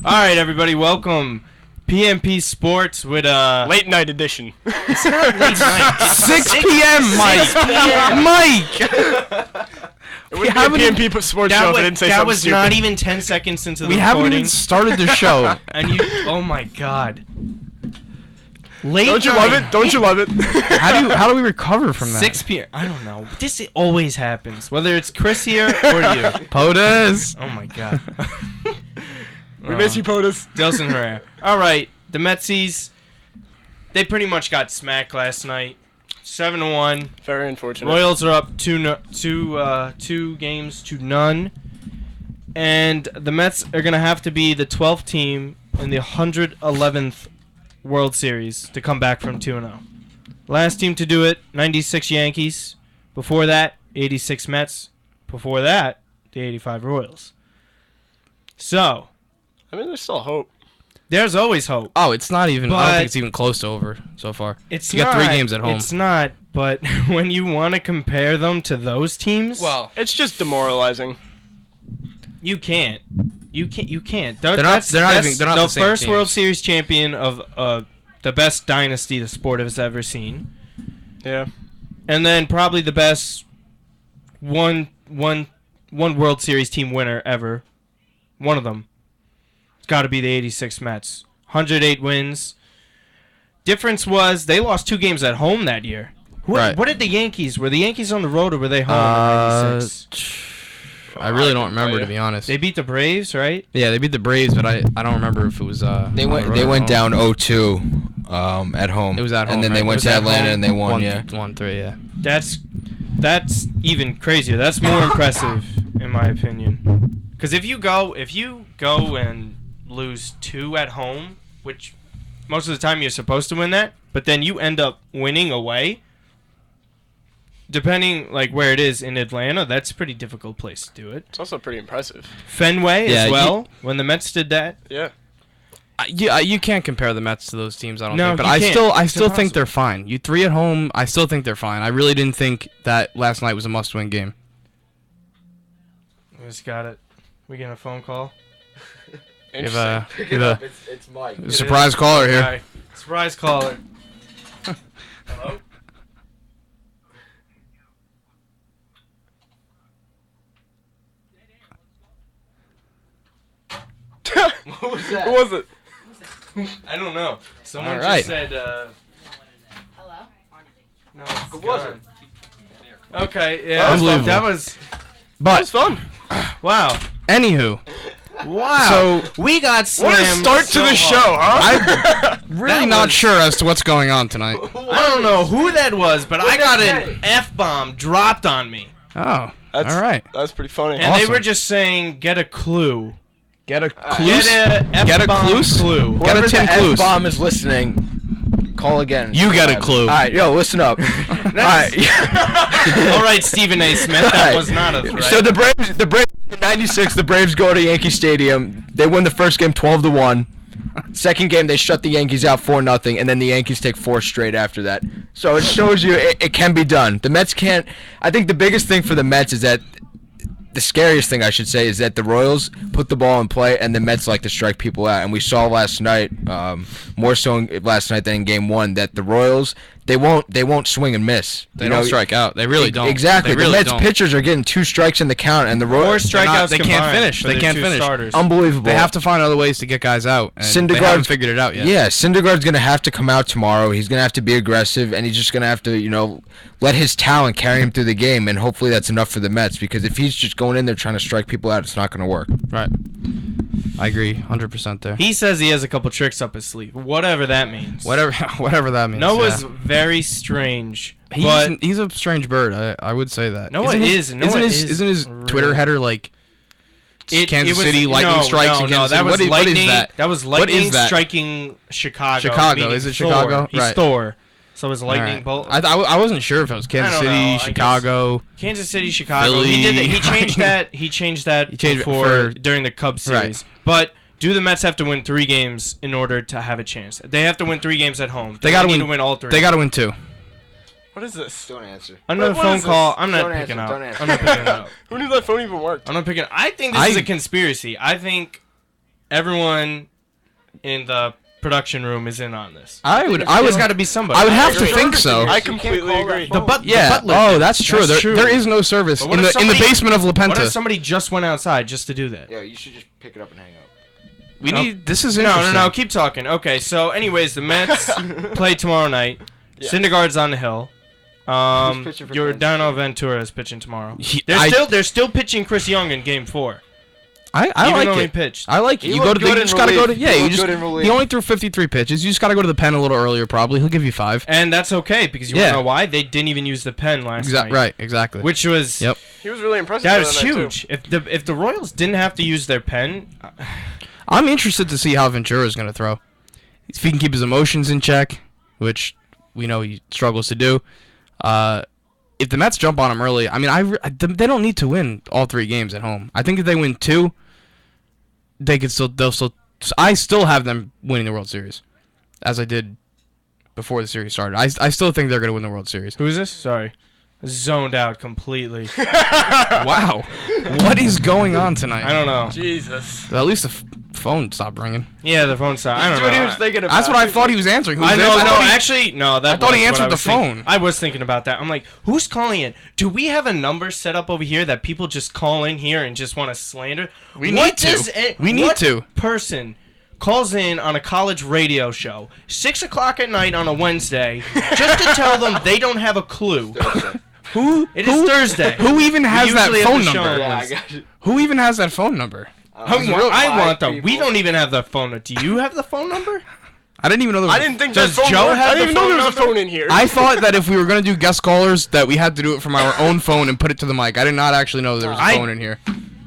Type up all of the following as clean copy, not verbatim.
All right, everybody, welcome PMP Sports with late night edition. It's not late night. It's 6 p.m. Mike. 6 p.m. Mike. It would be a PMP Sports show if I didn't say that something was stupid. not even 10 seconds into the We recording. haven't even started the show. And you, oh my God. Late Don't you love it? Don't you love it? How do we recover from that? 6 p.m. I don't know. This always happens, whether it's Chris here or you. POTUS. Oh my God. We miss you, POTUS. Delson Herrera. All right, the Metsies, they pretty much got smacked last night. 7-1. Very unfortunate. Royals are up 2 games to none. And the Mets are going to have to be the 12th team in the 111th World Series to come back from 2-0. Last team to do it, 96 Yankees. Before that, 86 Mets. Before that, the 85 Royals. So, I mean, there's still hope. there's always hope. Oh, it's not even. I don't But- think it's even close to over so far. It's You got not, 3 games at home. It's not, but when you want to compare them to those teams, It's just demoralizing. you can't. You can't. They're not the same first World teams. Series champion of the best dynasty the sport has ever seen, Yeah. and then probably the best one World Series team winner ever. One of them. It's got to be the '86 Mets. 108 wins. Difference was they lost 2 games at home that year. Right. What did the Yankees? Were the Yankees on the road or were they home in '96? I really don't remember, to be honest. They beat the Braves, right? Yeah, they beat the Braves, but I don't remember if it was. They on the went road they or went home. down 0-2 at home. It was at home, and then they right? went Was to at Atlanta home? and they won. Yeah. 1-3. Yeah. That's even crazier. That's more impressive, in my opinion. Because if you go and lose 2 at home, which most of the time you're supposed to win that, but then you end up winning away, depending like where it is in Atlanta, that's a pretty difficult place to do it. It's also pretty impressive. Fenway Yeah, as well, when the Mets did that. Yeah. You can't compare the Mets to those teams. I don't No, think, but you I can't. still It's think impossible. they're fine. You 3 at home, I still think they're fine. I really didn't think that last night was a must-win game. We just got it. We getting a phone call? You have It's Mike. a surprise caller here. Hi. Surprise caller. Hello? What was that? Who was it? I don't know. Someone All right. just said, Hello? no, it's Who was gone. Okay, yeah. Unbelievable. That was, That But was fun. wow. anywho, Wow. So, we got What a slammed start so to the show, hard. huh? really That not was- sure as to what's going on tonight. I don't know who that was, but I got an F-bomb dropped on me. Oh, That's, all right. That's pretty funny. And they Awesome. were just saying, get a clue. Get a Get clue. a Get a F-bomb clue? clue. Get a Whoever the Tim Clues. F-bomb is listening, call again. You get a clue. All right, yo, listen up. All right. All right, Stephen A. Smith, that Alright. was not a threat. So the Braves in '96, the Braves go to Yankee Stadium. They win the first game 12-1. Second game, they shut the Yankees out 4-0, and then the Yankees take 4 straight after that. So it shows you it can be done. The Mets can't. I think the biggest thing for the Mets is that. The scariest thing I should say is that the Royals put the ball in play and the Mets like to strike people out. And we saw last night, more so last night than in Game 1, that the Royals they won't swing and miss. They don't strike out. They really don't. Exactly. They really the Mets don't. pitchers are getting 2 strikes in the count, and the Four Royals strikeouts they can't combined finish. for They their can't 2 finish. starters. unbelievable. They have to find other ways to get guys out. And they Syndergaard's- haven't figured it out yet. Yeah, Syndergaard's gonna have to come out tomorrow. He's gonna have to be aggressive, and he's just gonna have to, let his talent carry him through the game. And hopefully that's enough for the Mets, because if he's just going in there trying to strike people out, it's not gonna work. Right. I agree, 100% there. He says he has a couple tricks up his sleeve, whatever that means. Whatever that means. Noah's yeah. very strange, He's but he's a strange bird. I would say that. Noah Isn't his- is. Noah isn't his is isn't his really- Twitter header like Kansas was- City lightning no, strikes no, in no, Kansas that City? was What is lightning. that? That was What is lightning that? striking Chicago. Chicago. meaning Is it Thor. Chicago? He's Right. Thor. So his lightning Alright. bolt. I wasn't sure if it was Kansas I don't City, know, I guess- Chicago. Kansas City, Chicago. Philly. He did that. He changed that. He changed that He changed it before for- during the Cubs Right. series. But do the Mets have to win 3 games in order to have a chance? They have to win 3 games at home. They gotta need win. to win all 3. They got to win 2. What is this? Don't answer. Another What phone is call. this? I'm not Don't picking answer, up. don't answer. I'm not picking up. Who knew that phone even worked? I'm not picking. I think this is I- a conspiracy. I think everyone in the production room is in on this. There's got to be somebody. I would have to agree. think so. I completely agree. The Yeah. butler. Oh, that's true. That's true. There is no service But in what the if in the somebody- basement of What if Lapenta. somebody just went outside just to do that? Yeah, you should just pick it up and hang up. We No. need. This is No, interesting. no, no. Keep talking. Okay, so anyways, the Mets play tomorrow night. Yeah. Syndergaard's on the hill. Who's pitching for Kansas Giordano City? Ventura is pitching tomorrow. I- They're still pitching Chris Young in Game 4. I even like though he it. pitched. I like it. He You go to looked the, good you in just gotta go to relief. yeah. He You looked just good in relief. he only threw 53 pitches. You just gotta go to the pen a little earlier. Probably he'll give you 5. And that's okay because you Yeah. wanna know why? They didn't even use the pen last night. Right. Exactly. Which was Yep. He was really impressive. that the was other night, too. huge. If the Royals didn't have to use their pen, I'm interested to see how Ventura is gonna throw. If he can keep his emotions in check, which we know he struggles to do. If the Mets jump on him early, I mean, they don't need to win all 3 games at home. I think if they win 2, they'll still. I still have them winning the World Series, as I did before the series started. I still think they're gonna win the World Series. who is this? Sorry, zoned out completely. Wow, what is going on tonight? I don't know. Jesus. Well, at least the phone stopped ringing. Yeah, the phone stopped. I don't That's what he know. was thinking about. That's what I thought he was answering. Who was I know. answering? No, thought he- actually, no. That I thought he was what answered the was thinking. phone. I was thinking about that. I'm like, who's calling in? Do we have a number set up over here that people just call in here and just want to slander? We need to. We need to. Person calls in on a college radio show 6 o'clock at night on a Wednesday just to tell them they don't have a clue. It is Thursday. Who even has We that usually have phone the show number? on Yeah, I Wednesday. got you. Who even has that phone number? I want them. We people. don't even have the phone. Do you have the phone number? I didn't even know there was I didn't think Does that phone Joe worked. have I the didn't even know phone there was a number? phone in here. I thought that if we were gonna do guest callers, that we had to do it from our own phone and put it to the mic. I did not actually know there was a phone in here.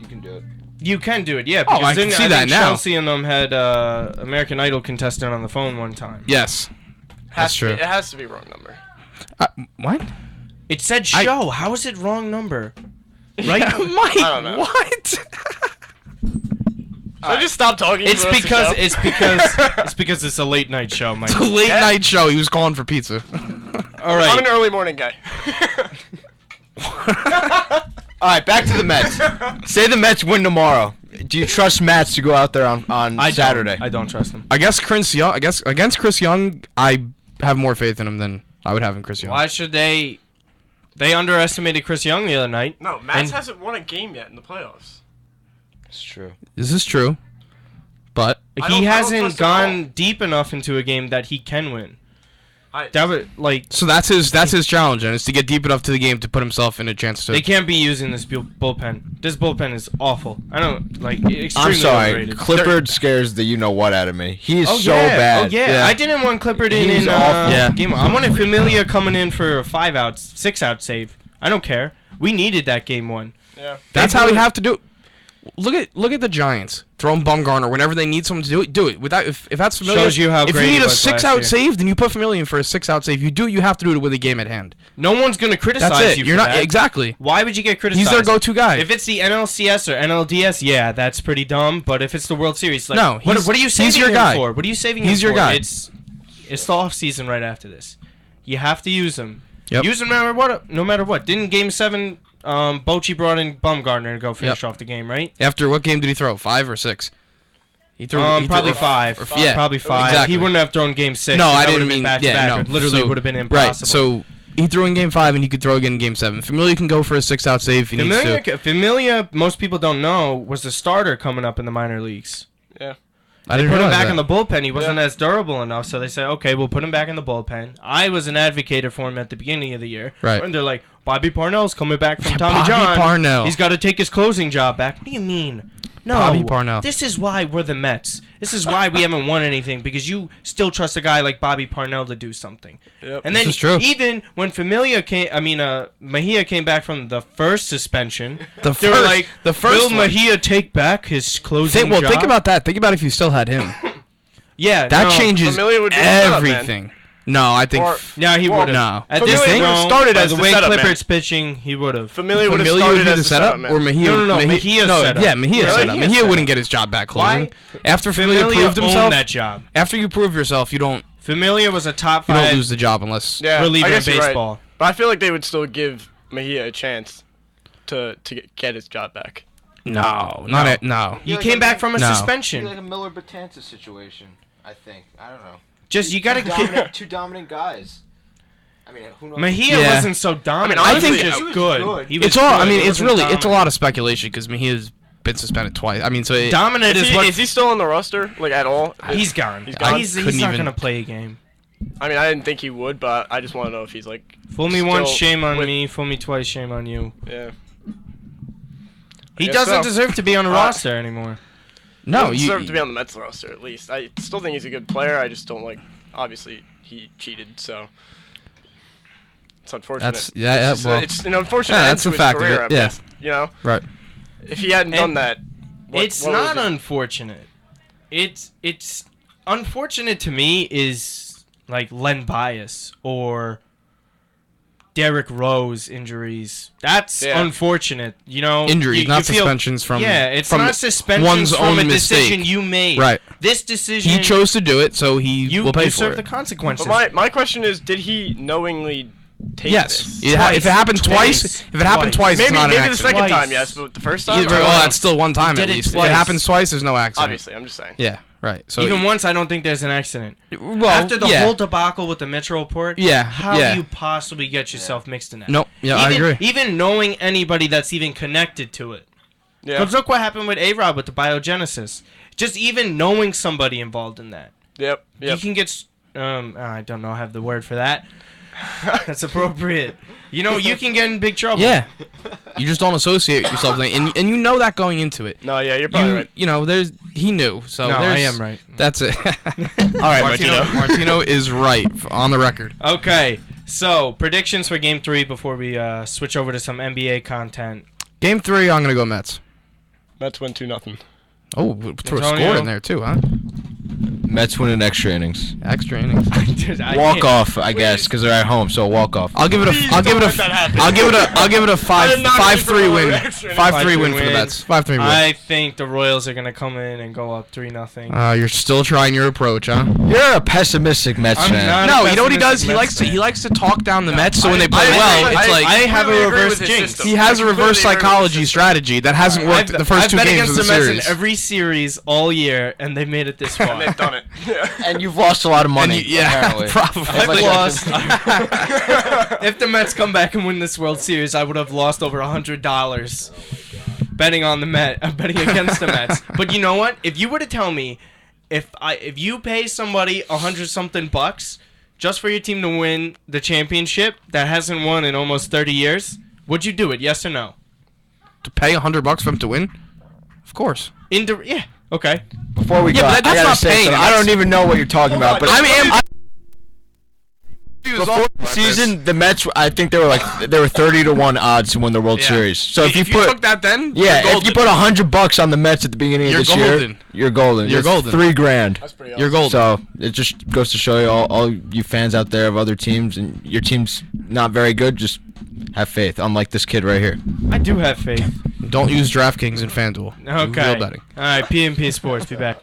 You can do it. You can do it, yeah. Oh, Because I can see think that now. Chelsea and them had American Idol contestant on the phone one time. Yes, that's true. It has to be wrong number. What? It said show. How is it wrong number? Right? Mike, I don't know. what? I just stopped talking. It's for the rest of the show. it's because it's a late night show, Mike. It's a late night show. He was calling for pizza. All I'm an right. early morning guy. All right, back to the Mets. Say the Mets win tomorrow. Do you trust Mets to go out there on Saturday? I don't trust him. I guess Chris Young. I guess against Chris Young, I have more faith in him than I would have in Chris Young. Why should they? They underestimated Chris Young the other night. No, Mats And- hasn't won a game yet in the playoffs. It's true. This is true, but I He don't hasn't trust him at all. gone deep enough into a game that he can win. I- That would like so that's his challenge, and is to get deep enough to the game to put himself in a chance to. they can't be using this bullpen. This bullpen is awful. I don't like extremely I'm sorry. overrated. Clifford scares the you know what out of me. He is Oh, so yeah. bad. Oh yeah. I didn't want Clippard in He's in awful. Yeah. game. I wanted Familia coming in for a 5-out, 6-out save. I don't care. We needed that game 1. Yeah. That's They how we blew- have to do it. Look at the Giants. Throw them Bumgarner whenever they need someone to do it. Do it. Without if that's familiar. Shows you how if great you he need a was last 6-out year. save, then you put Familia in for a 6-out save. You do. You have to do it with a game at hand. No one's gonna criticize That's it. you. You're for not that. exactly. Why would you get criticized? He's their go-to guy. If it's the NLCS or NLDS, yeah, that's pretty dumb. But if it's the World Series, like, No, what he's- are you saving he's your him guy. for? What are you saving He's him your for? guy. It's the off season right after this. You have to use him. Yep. Use him no matter what. No matter what. Didn't Game 7, Bochy brought in Bumgarner to go finish off the game, right? After what game did he throw? 5 or 6? He threw Probably threw- 5. yeah, Probably 5. exactly. He wouldn't have thrown Game 6. No, That I would've didn't been mean back-to-back. yeah. No, It literally so- would have been impossible. Right. So he threw in Game 5, and he could throw again in Game 7. Familia can go for a 6-out save if he needs to. Familia, most people don't know, was the starter coming up in the minor leagues. Yeah. I They didn't put him realize back that. in the bullpen. He wasn't as durable enough, so they said, okay, we'll put him back in the bullpen. I was an advocate for him at the beginning of the year. Right. And they're like, Bobby Parnell's coming back from Yeah, Tommy Bobby John. Parnell. He's got to take his closing job back. What do you mean? No. Bobby Parnell. This is why we're the Mets. This is why we haven't won anything, because you still trust a guy like Bobby Parnell to do something. Yep. And then This is true. even when Mejia came back from the first suspension, The they were first- like, the first will one. Mejia take back his closing job? Think about that. Think about if you still had him. Yeah, That no. changes Familia would be the setup, man. everything. No, I think. Or- Yeah, he Well, would have. no. At Familia this would've point, started by as the the way setup man. Clippard's pitching, he would have. Familia would have Familia started would be as the setup, man. or Mejia? No, Mejia's no, setup. yeah, Mejia's Yeah, setup. Mejia's Mejia setup. wouldn't get his job back closing. Why? After Familia Familia proved owned himself, that job. after you prove yourself, you don't Familia was a top you don't 5 lose the job unless. Yeah, reliever I in guess you're right. baseball. But I feel like they would still give Mejia a chance to get his job back. No, no. He came back from a No. suspension. Like a Miller Batanza situation, I think. I don't know. Just you gotta Two dominant guys. I mean, who knows? Mejia Yeah. wasn't so dominant. I He think- was just He was good. good. He was It's all. I good. mean, He it's wasn't really. It's a dominant. lot of speculation because Mejia's been suspended twice. I mean, so it, Dominant is what Is he still on the roster, like at all? he's gone. He's gone? He's Couldn't not even- gonna play a game. I mean, I didn't think he would, but I just want to know if he's like. Fool me once, Still shame on with- me. Fool me twice, shame on you. Yeah. He guess doesn't so. deserve to be on the roster anymore. no, he you. deserves to be on the Mets roster at least. I still think he's a good player. I just don't like. Obviously, he cheated, so it's unfortunate. That's yeah. It's, Well, it's an unfortunate yeah, end that's to a his fact of career. it, I yeah. guess, you know, right. if he hadn't done that, It's what not was it? unfortunate. It's unfortunate to me is like Len Bias or Derrick Rose injuries. That's Yeah. unfortunate. You know, Injuries, you not feel- suspensions from. Yeah, it's from not suspensions one's from own a mistake. decision you made. Right. This decision He chose to do it, so he you will pay you for serve it. the consequences. But my question is, did he knowingly take Yes. this? If it happened twice, if it happened twice, it's Maybe not an maybe the accident. second Twice. time, yes, but the first time. Either, I don't well, know. that's still one time He at did it least. If twice. it happens twice, there's no accident. Obviously, I'm just saying. Yeah. Right. So Even once, I don't think there's an accident. well, After the yeah. whole debacle with the Mitchell report, Yeah, how yeah. do you possibly get yourself mixed in that? Nope. Yeah, I even, agree. Even knowing anybody that's even connected to it. Yeah. Because look what happened with A-Rod with the biogenesis. Just even knowing somebody involved in that. Yep. You Yep. can get... I don't know, I have the word for that. That's appropriate. You know, you can get in big trouble. Yeah. You just don't associate yourself, with it, and you know that going into it. No, yeah, you're probably right. You know, he knew. So No, I there's- am right. That's it. All right, Martino. Martino is right on the record. Okay, so predictions for Game 3 before we switch over to some NBA content. Game 3, I'm gonna go Mets. Mets win 2-0. Oh, we threw a Antonio? score in there too, huh? Mets win in extra innings. Extra innings. Dude, I Walk can't- off, I guess, because they're at home. So walk off. I'll give it a. Please I'll give it don't a. let that happen. I'll give it a I did not 5-3 really win. for extra innings. 5-3 win for the win. Mets. 5-3 win. I think the Royals are gonna come in and go up 3-0. You're still trying your approach, huh? You're a pessimistic Mets I'm fan. not- No, you know what he does? pessimistic He likes Mets to. He fan. likes to talk down the Mets. So when they play I well, agree. it's like I have a completely agree reverse with his jinx. system. he has a I completely reverse agree with his psychology system. strategy that hasn't worked the first I've two bet games against of the Mets series. in every series all year, and they made it this far. And they've done it. Yeah. And you've lost a lot of money. apparently. probably. I've Like- lost. If the Mets come back and win this World Series, I would have lost over $100 betting on the betting against the Mets. But you know what? If you were to tell me, if you pay somebody $100-something just for your team to win the championship that hasn't won in almost 30 years, would you do it? Yes or no? To pay $100 for him to win? Of course. Yeah. Okay. Before we Yeah, go, but I that's gotta not say paying something. him. I don't even know what you're talking about. But before the season, the Mets, I think they were 30-1 odds to win the World Yeah. Series. So if you took put that, then yeah, you're if you golden. put $100 on the Mets at the beginning You're of this year, golden. you're golden. You're It's golden. $3,000. That's pretty You're awesome. golden. So it just goes to show you, all you fans out there of other teams, and your team's not very good. Just have faith, unlike this kid right here. I do have faith. Don't use DraftKings and FanDuel. Do Okay. real betting. All right. PMP Sports. Be back.